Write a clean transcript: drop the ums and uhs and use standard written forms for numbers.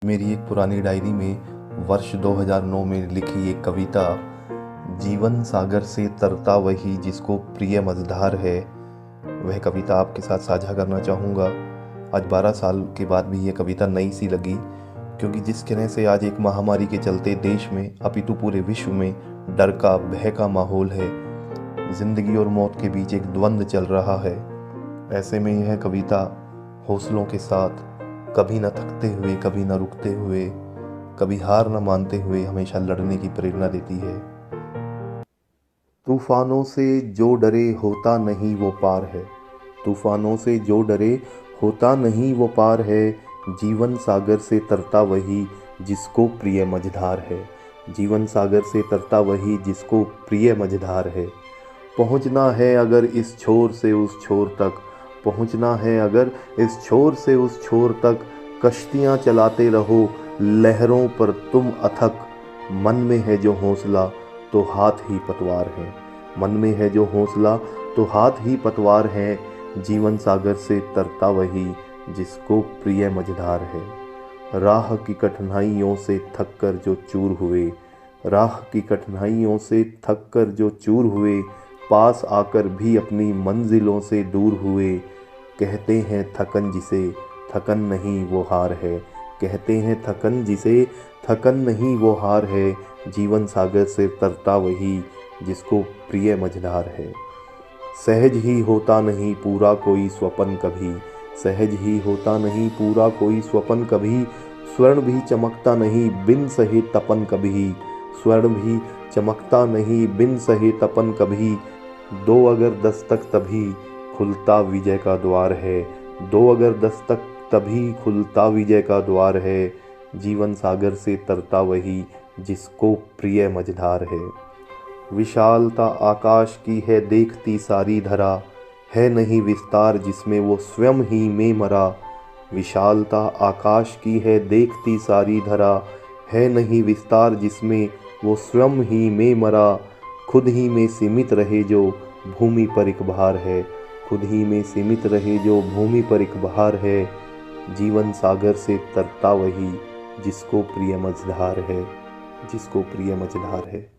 मेरी एक पुरानी डायरी में वर्ष 2009 में लिखी एक कविता, जीवन सागर से तरता वही जिसको प्रिय मझधार है, वह कविता आपके साथ साझा करना चाहूँगा। आज 12 साल के बाद भी ये कविता नई सी लगी, क्योंकि जिस तरह से आज एक महामारी के चलते देश में अपितु पूरे विश्व में डर का भय का माहौल है, जिंदगी और मौत के बीच एक द्वंद्व चल रहा है। ऐसे में यह कविता हौसलों के साथ, कभी न थकते हुए, कभी न रुकते हुए, कभी हार न मानते हुए हमेशा लड़ने की प्रेरणा देती है। तूफानों से जो डरे होता नहीं वो पार है, तूफानों से जो डरे होता नहीं वो पार है, जीवन सागर से तरता वही जिसको प्रिय मझधार है, जीवन सागर से तरता वही जिसको प्रिय मझधार है। पहुँचना है अगर इस छोर से उस छोर तक, पहुँचना है अगर इस छोर से उस छोर तक, कश्तियाँ चलाते रहो लहरों पर तुम अथक, मन में है जो हौसला तो हाथ ही पतवार है, मन में है जो हौसला तो हाथ ही पतवार है, जीवन सागर से तरता वही जिसको प्रिय मझधार है। राह की कठिनाइयों से थक कर जो चूर हुए, राह की कठिनाइयों से थक कर जो चूर हुए, पास आकर भी अपनी मंजिलों से दूर हुए, कहते हैं थकन जिसे थकन नहीं वो हार है, कहते हैं थकन जिसे थकन नहीं वो हार है, जीवन सागर से तरता वही जिसको प्रिय मझधार है। सहज ही होता नहीं पूरा कोई स्वप्न कभी, सहज ही होता नहीं पूरा कोई स्वप्न कभी, स्वर्ण भी चमकता नहीं बिन सहे तपन कभी, स्वर्ण भी चमकता नहीं बिन सहे तपन कभी, दो अगर दस्तक तभी खुलता विजय का द्वार है, दो अगर दस्तक तभी खुलता विजय का द्वार है, जीवन सागर से तरता वही जिसको प्रिय मझधार है। विशालता आकाश की है देखती सारी धरा, है नहीं विस्तार जिसमें वो स्वयं ही में मरा, विशालता आकाश की है देखती सारी धरा, है नहीं विस्तार जिसमें वो स्वयं ही में मरा, खुद ही में सीमित रहे जो भूमि पर एक भार है, खुद ही में सीमित रहे जो भूमि पर एक भार है, जीवन सागर से तरता वही जिसको प्रिय मझधार है, जिसको प्रिय मझधार है।